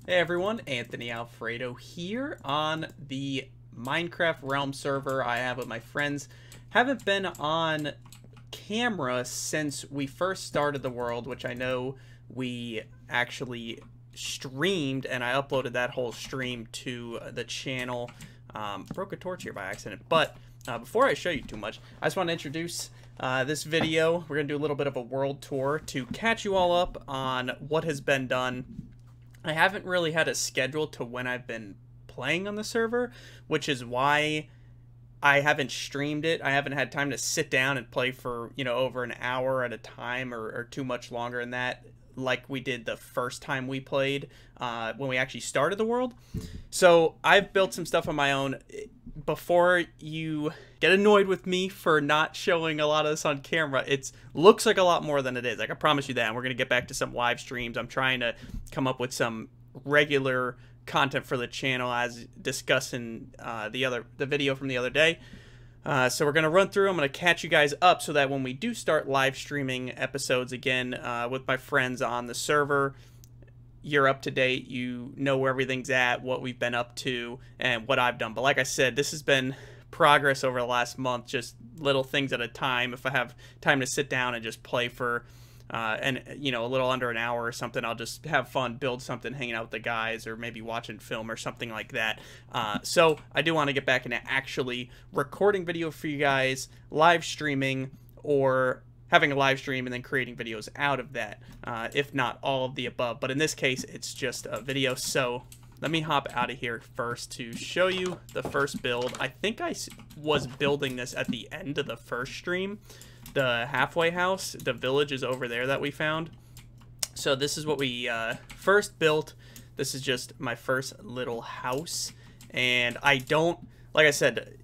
Hey everyone, Anthony Alfredo here on the Minecraft Realm server I have with my friends. Haven't been on camera since we first started the world, which I know we actually streamed, and I uploaded that whole stream to the channel. Broke a torch here by accident, but before I show you too much, I just want to introduce this video. We're going to do a little bit of a world tour to catch you all up on what has been done. I haven't really had a schedule to when I've been playing on the server, which is why I haven't streamed it. I haven't had time to sit down and play for, over an hour at a time or too much longer than that, like we did the first time we played when we actually started the world. So I've built some stuff on my own. Before you get annoyed with me for not showing a lot of this on camera, it looks like a lot more than it is. I can promise you that. And we're going to get back to some live streams. I'm trying to come up with some regular content for the channel, as discussed in the video from the other day. So we're going to run through. I'm going to catch you guys up so that when we do start live streaming episodes again with my friends on the server, you're up to date, you know where everything's at, what we've been up to, and what I've done. But like I said, this has been progress over the last month, just little things at a time. If I have time to sit down and just play for a little under an hour or something, I'll just have fun, build something, hanging out with the guys, or maybe watching film or something like that. So I do want to get back into actually recording video for you guys, live streaming, or having a live stream and then creating videos out of that, if not all of the above. But in this case, it's just a video. So let me hop out of here first to show you the first build. I think I was building this at the end of the first stream. The halfway house, the village is over there that we found. So this is what we first built. This is just my first little house. And I don't, like I said,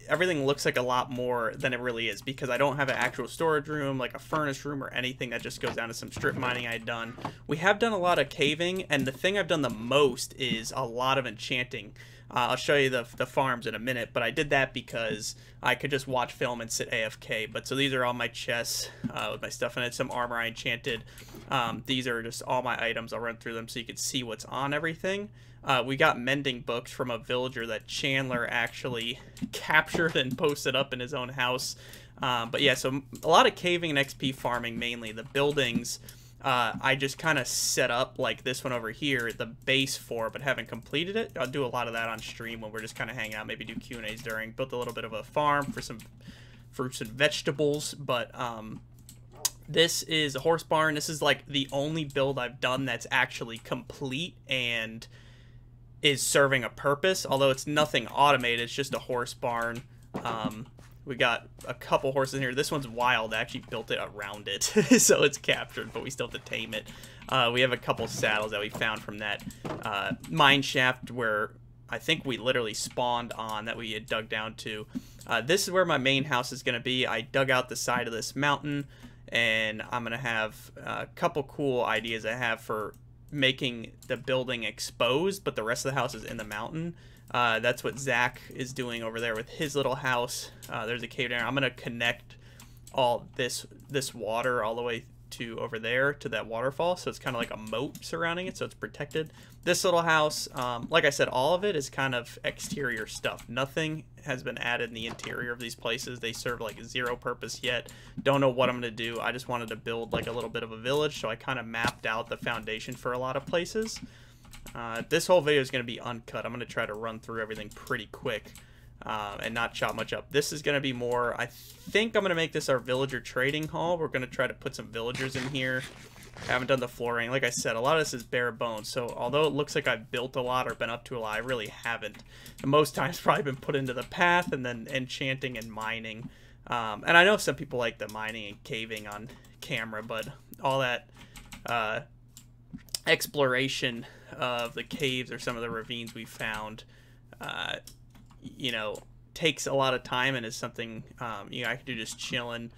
everything looks like a lot more than it really is, because I don't have an actual storage room, like a furnace room or anything. That just goes down to some strip mining I had done. We have done a lot of caving, and the thing I've done the most is a lot of enchanting. I'll show you the farms in a minute, but I did that because I could just watch film and sit AFK. But so these are all my chests with my stuff in it, some armor I enchanted. These are just all my items. I'll run through them so you can see what's on everything. We got mending books from a villager that Chandler actually captured and posted up in his own house. But yeah, so a lot of caving and XP farming mainly. The buildings, I just kind of set up like this one over here, the base for, but haven't completed it. I'll do a lot of that on stream when we're just kind of hanging out, maybe do Q&As during. Built a little bit of a farm for some fruits and vegetables, but this is a horse barn. This is like the only build I've done that's actually complete and is serving a purpose, although it's nothing automated. It's just a horse barn. We got a couple horses in here. This one's wild. I actually built it around it, so it's captured, but we still have to tame it. We have a couple saddles that we found from that mine shaft where I think we literally spawned on, that we had dug down to. This is where my main house is going to be. I dug out the side of this mountain, and I'm going to have a couple cool ideas I have for making the building exposed, but the rest of the house is in the mountain. That's what Zach is doing over there with his little house. There's a cave down. I'm gonna connect all this water all the way to over there to that waterfall, so it's kind of like a moat surrounding it, so it's protected. This little house, like I said, all of it is kind of exterior stuff. Nothing has been added in the interior of these places. They serve like zero purpose yet. Don't know what I'm gonna do. I just wanted to build like a little bit of a village, so I kind of mapped out the foundation for a lot of places. This whole video is going to be uncut. I'm going to try to run through everything pretty quick and not chop much up. This is going to be more, I think I'm going to make this our villager trading hall. We're going to try to put some villagers in here. I haven't done the flooring. Like I said, a lot of this is bare bones. So although it looks like I've built a lot or been up to a lot, I really haven't. The most time's probably been put into the path and then enchanting and mining. And I know some people like the mining and caving on camera, but all that exploration of the caves or some of the ravines we found, takes a lot of time and is something I can do just chilling,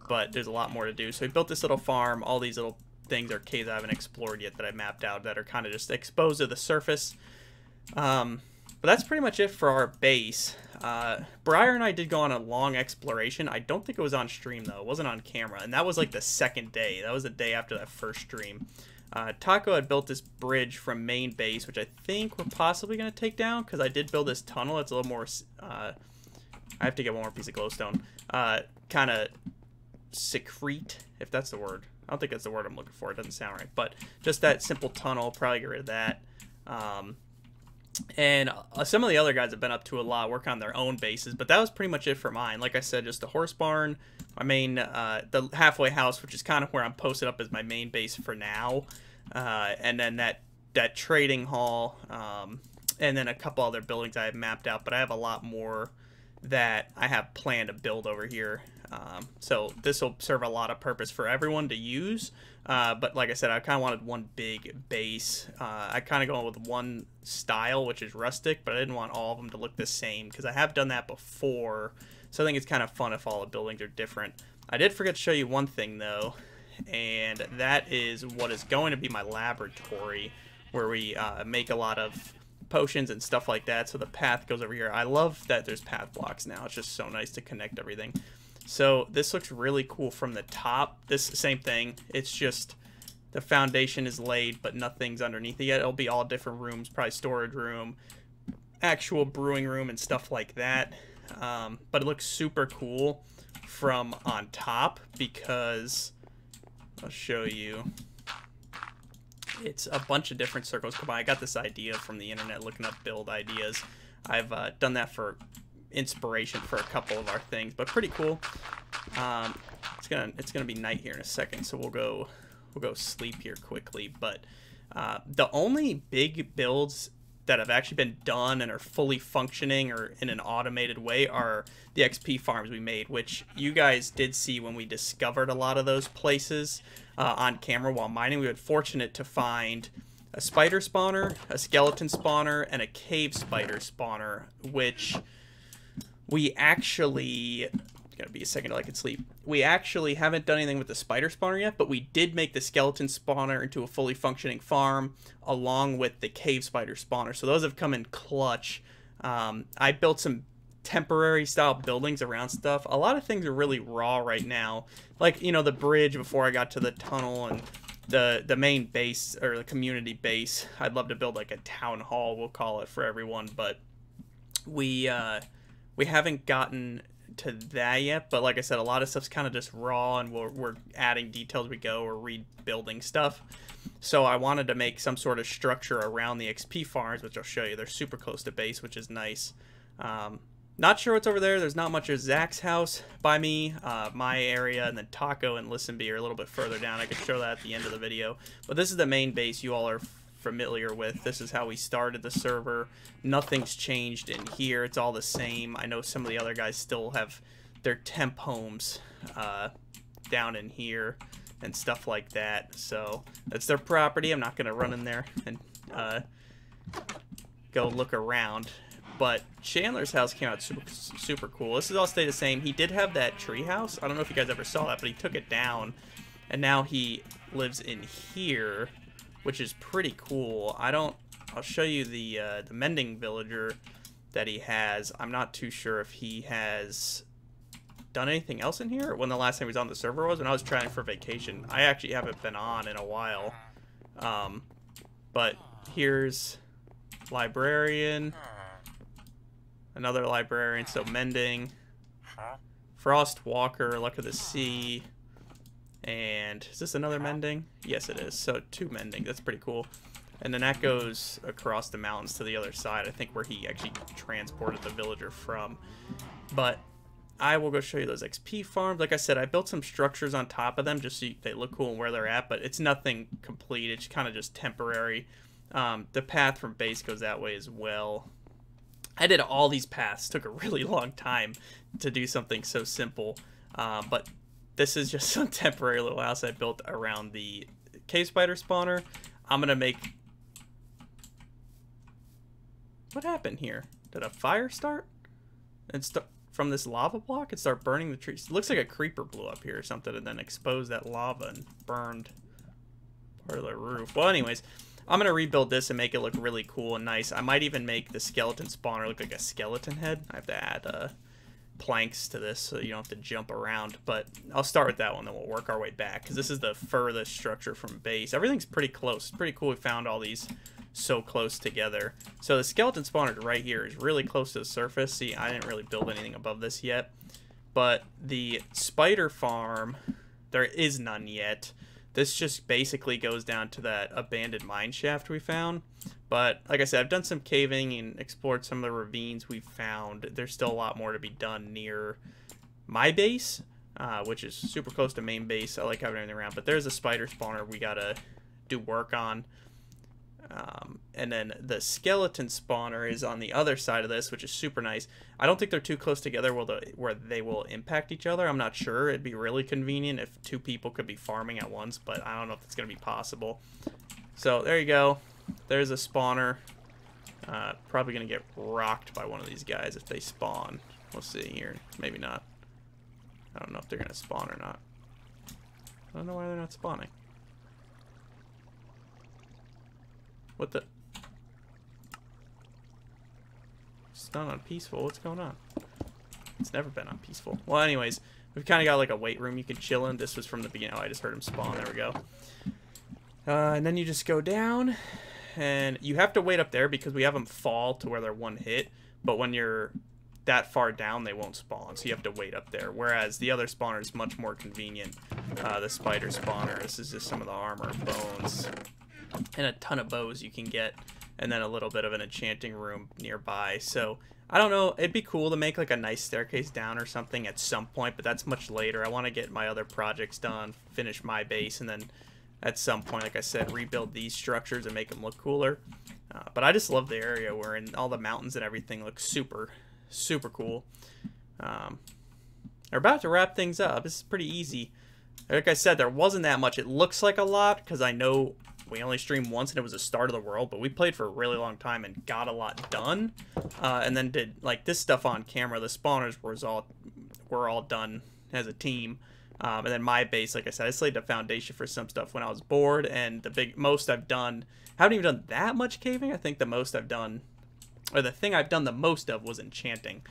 but there's a lot more to do. So we built this little farm. All these little things are caves I haven't explored yet that I mapped out that are kind of just exposed to the surface. But that's pretty much it for our base. Briar and I did go on a long exploration. I don't think it was on stream though. It wasn't on camera, and that was like the second day. That was the day after that first stream. Taco had built this bridge from main base, which I think we're possibly going to take down, because I did build this tunnel. It's a little more... I have to get one more piece of glowstone. Kind of secrete, if that's the word. I don't think that's the word I'm looking for. It doesn't sound right. But just that simple tunnel, probably get rid of that. And some of the other guys have been up to a lot, working on their own bases. But that was pretty much it for mine. Like I said, just a horse barn. My main, the halfway house, which is kind of where I'm posted up as my main base for now. And then that trading hall. And then a couple other buildings I have mapped out. But I have a lot more that I have planned to build over here. So this will serve a lot of purpose for everyone to use. But like I said, I kind of wanted one big base. I kind of going with one style, which is rustic, but I didn't want all of them to look the same because I have done that before. So I think it's kind of fun if all the buildings are different. I did forget to show you one thing though, and that is what is going to be my laboratory, where we make a lot of potions and stuff like that. So the path goes over here. I love that there's path blocks now. It's just so nice to connect everything. So this looks really cool from the top. This same thing. It's just the foundation is laid, but nothing's underneath it yet. It'll be all different rooms, probably storage room, actual brewing room, and stuff like that. But it looks super cool from on top because I'll show you. It's a bunch of different circles combined. I got this idea from the internet, looking up build ideas. I've done that for inspiration for a couple of our things, but pretty cool. It's gonna be night here in a second, so we'll go sleep here quickly. But the only big builds that have actually been done and are fully functioning or in an automated way are the XP farms we made, which you guys did see when we discovered a lot of those places on camera while mining. We were fortunate to find a spider spawner, a skeleton spawner, and a cave spider spawner, which we actually... It's gonna be a second till I can sleep. We actually haven't done anything with the spider spawner yet, but we did make the skeleton spawner into a fully functioning farm along with the cave spider spawner. So those have come in clutch. I built some temporary style buildings around stuff. A lot of things are really raw right now. Like, you know, the bridge before I got to the tunnel and the main base, or the community base. I'd love to build like a town hall, we'll call it, for everyone, but we haven't gotten to that yet. But like I said, a lot of stuff's kind of just raw, and we're adding details as we go, or rebuilding stuff. So I wanted to make some sort of structure around the XP farms, which I'll show you. They're super close to base, which is nice. Not sure what's over there. There's not much of Zach's house by me, my area, and then Taco and Listenbee are a little bit further down. I could show that at the end of the video. But this is the main base you all are familiar with. This is how we started the server. Nothing's changed in here. It's all the same. I know some of the other guys still have their temp homes down in here and stuff like that. So that's their property. I'm not going to run in there and go look around. But Chandler's house came out super cool. This has all stayed the same. He did have that tree house. I don't know if you guys ever saw that, but he took it down. And now he lives in here, which is pretty cool. I'll show you the mending villager that he has. I'm not too sure if he has done anything else in here, or when the last time he was on the server was. When I was trying for vacation. I actually haven't been on in a while. But here's librarian. Another librarian, so mending. Frost Walker, Luck of the Sea. And is this another mending? Yes, it is. So 2 mending. That's pretty cool. And then that goes across the mountains to the other side, I think, where he actually transported the villager from. But I will go show you those XP farms. Like I said, I built some structures on top of them just so they look cool and where they're at, but it's nothing complete. It's kind of just temporary. The path from base goes that way as well. I did all these paths. Took a really long time to do something so simple. But this is just some temporary little house I built around the cave spider spawner. I'm going to make... What happened here? Did a fire start? And from this lava block, it started burning the trees. It looks like a creeper blew up here or something and then exposed that lava and burned part of the roof. Well, anyways, I'm going to rebuild this and make it look really cool and nice. I might even make the skeleton spawner look like a skeleton head. I have to add planks to this so you don't have to jump around. But I'll start with that one, then we'll work our way back, because this is the furthest structure from base. Everything's pretty close. It's pretty cool we found all these so close together. So the skeleton spawner right here is really close to the surface. See, I didn't really build anything above this yet. But the spider farm, there is none yet. This just basically goes down to that abandoned mine shaft we found. But like I said, I've done some caving and explored some of the ravines we found. There's still a lot more to be done near my base, which is super close to main base. I like having everything around. But there's a spider spawner we gotta do work on. And then the skeleton spawner is on the other side of this, which is super nice. I don't think they're too close together where they will impact each other. I'm not sure. It'd be really convenient if 2 people could be farming at once, but I don't know if it's going to be possible. So there you go. There's a spawner. Probably going to get rocked by one of these guys if they spawn. We'll see here. Maybe not. I don't know if they're going to spawn or not. I don't know why they're not spawning. What the? It's not on peaceful. What's going on? It's never been on peaceful. Well, anyways, we've kind of got like a weight room you can chill in. This was from the beginning. Oh, I just heard him spawn. There we go. And then you just go down, and you have to wait up there because we have them fall to where they're 1 hit. But when you're that far down, they won't spawn, so you have to wait up there. Whereas the other spawner is much more convenient. The spider spawner. This is just some of the armor, bones, and a ton of bows you can get, and then a little bit of an enchanting room nearby. So I don't know, it'd be cool to make like a nice staircase down or something at some point, but that's much later. I want to get my other projects done, finish my base, and then at some point, like I said, rebuild these structures and make them look cooler. But I just love the area we're in. All the mountains and everything look super cool. We're about to wrap things up. This is pretty easy. Like I said, there wasn't that much. It looks like a lot because I know we only streamed once and it was the start of the world, but we played for a really long time and got a lot done. And then did like this stuff on camera. The spawners were all done as a team. And then my base, like I said, I just laid the foundation for some stuff when I was bored. And most I've done, haven't even done that much caving. I think the most I've done, or the thing I've done the most of, was enchanting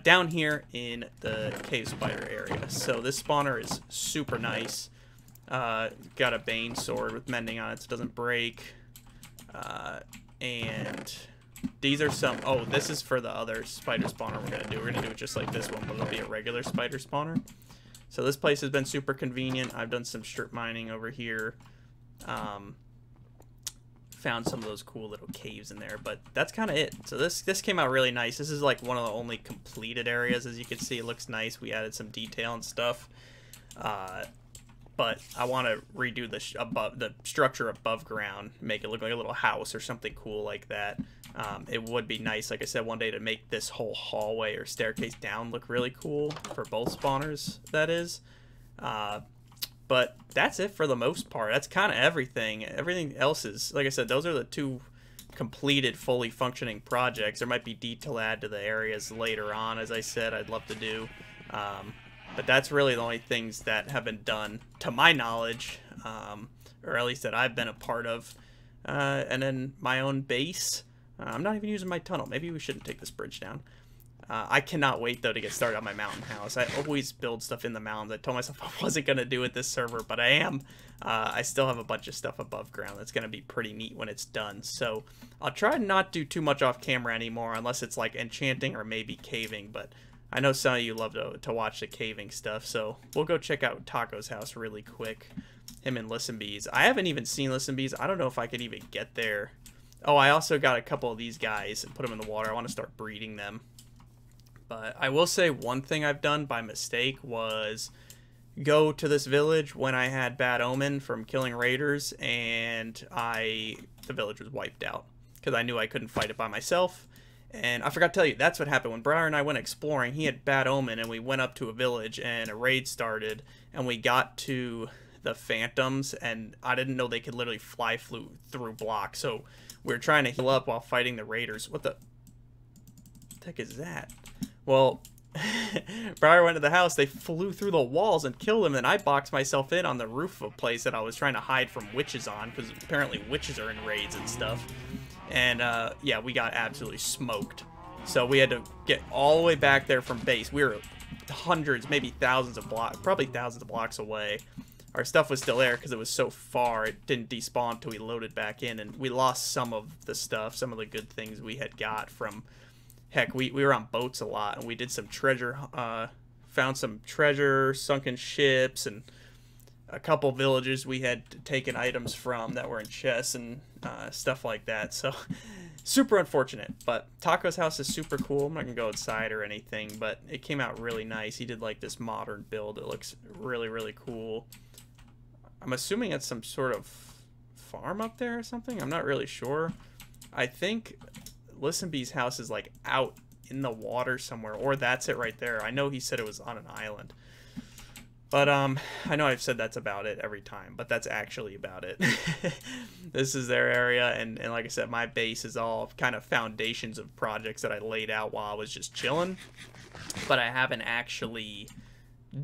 down here in the cave spider area. So this spawner is super nice. Got a Bane sword with mending on it so it doesn't break. And these are some... Oh, this is for the other spider spawner we're going to do. We're going to do it just like this one, but it'll be a regular spider spawner. So this place has been super convenient. I've done some strip mining over here. Found some of those cool little caves in there, but that's kind of it. So this came out really nice. This is like one of the only completed areas. As you can see, it looks nice. We added some detail and stuff. But I want to redo the structure above ground, make it look like a little house or something cool like that. It would be nice, like I said, one day to make this whole hallway or staircase down look really cool for both spawners, that is. But that's it for the most part. That's kind of everything. Everything else is, like I said, those are the 2 completed, fully functioning projects. There might be detail to add to the areas later on, as I said, I'd love to do. But that's really the only things that have been done, to my knowledge, or at least that I've been a part of. And then my own base. I'm not even using my tunnel. Maybe we shouldn't take this bridge down. I cannot wait, though, to get started on my mountain house. I always build stuff in the mountains. I told myself I wasn't going to do it this server, but I am. I still have a bunch of stuff above ground that's going to be pretty neat when it's done. So I'll try to not do too much off camera anymore, unless it's like enchanting or maybe caving. But I know some of you love to watch the caving stuff, so we'll go check out Taco's house really quick. Him and Listen Bees. I haven't even seen Listen Bees. I don't know if I could even get there. Oh, I also got a couple of these guys and put them in the water. I want to start breeding them. But I will say one thing I've done by mistake was go to this village when I had Bad Omen from killing raiders, and the village was wiped out because I knew I couldn't fight it by myself. And I forgot to tell you, that's what happened. When Briar and I went exploring, he had Bad Omen, and we went up to a village, and a raid started, and we got to the phantoms, and I didn't know they could literally fly through blocks. So we were trying to heal up while fighting the raiders. What the heck is that? Well, Briar went to the house, they flew through the walls and killed him, and I boxed myself in on the roof of a place that I was trying to hide from witches on, because apparently witches are in raids and stuff. And, yeah, we got absolutely smoked. So we had to get all the way back there from base. We were hundreds, maybe thousands of blocks, probably thousands of blocks away. Our stuff was still there because it was so far. It didn't despawn until we loaded back in, and we lost some of the stuff, some of the good things we had got from... Heck, we were on boats a lot, and we did some treasure, found some treasure, sunken ships, and a couple villages we had taken items from that were in chests and stuff like that. So, super unfortunate. But Taco's house is super cool. I'm not going to go outside or anything, but it came out really nice. He did like this modern build. It looks really, really cool. I'm assuming it's some sort of farm up there or something. I'm not really sure. I think Listenbee's house is like out in the water somewhere, or that's it right there. I know he said it was on an island, but I know I've said that's about it every time, but that's actually about it. This is their area, and like I said, my base is all kind of foundations of projects that I laid out while I was just chilling, but I haven't actually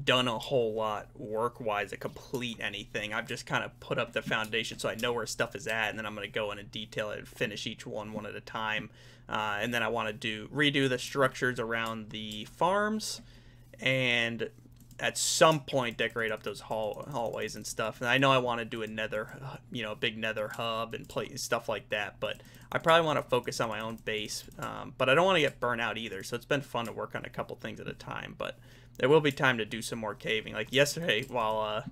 done a whole lot work-wise to complete anything. I've just kind of put up the foundation so I know where stuff is at, and then I'm going to go in and detail it and finish each one at a time. And then I want to redo the structures around the farms, and at some point decorate up those hallways and stuff. And I know I want to do a nether, big nether hub and stuff like that, but I probably want to focus on my own base. But I don't want to get burnt out either, so it's been fun to work on a couple things at a time, but there will be time to do some more caving. Like yesterday, while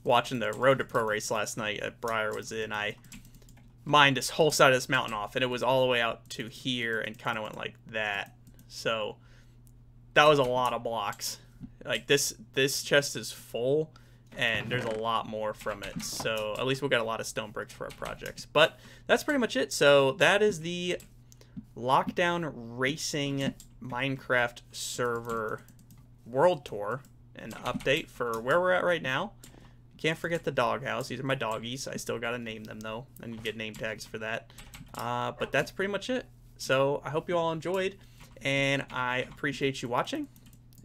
watching the Road to Pro race last night at Briar was in, I mined this whole side of this mountain off, and it was all the way out to here and kind of went like that. So that was a lot of blocks. Like this chest is full, and there's a lot more from it. So at least we'll get a lot of stone bricks for our projects. But that's pretty much it. So that is the Lockdown Racing Minecraft server world tour and update for where we're at right now. Can't forget the doghouse. These are my doggies. I still gotta name them though, and you get name tags for that. But that's pretty much it. So I hope you all enjoyed, and I appreciate you watching.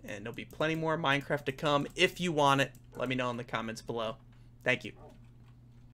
And there'll be plenty more Minecraft to come. If you want it, let me know in the comments below. Thank you.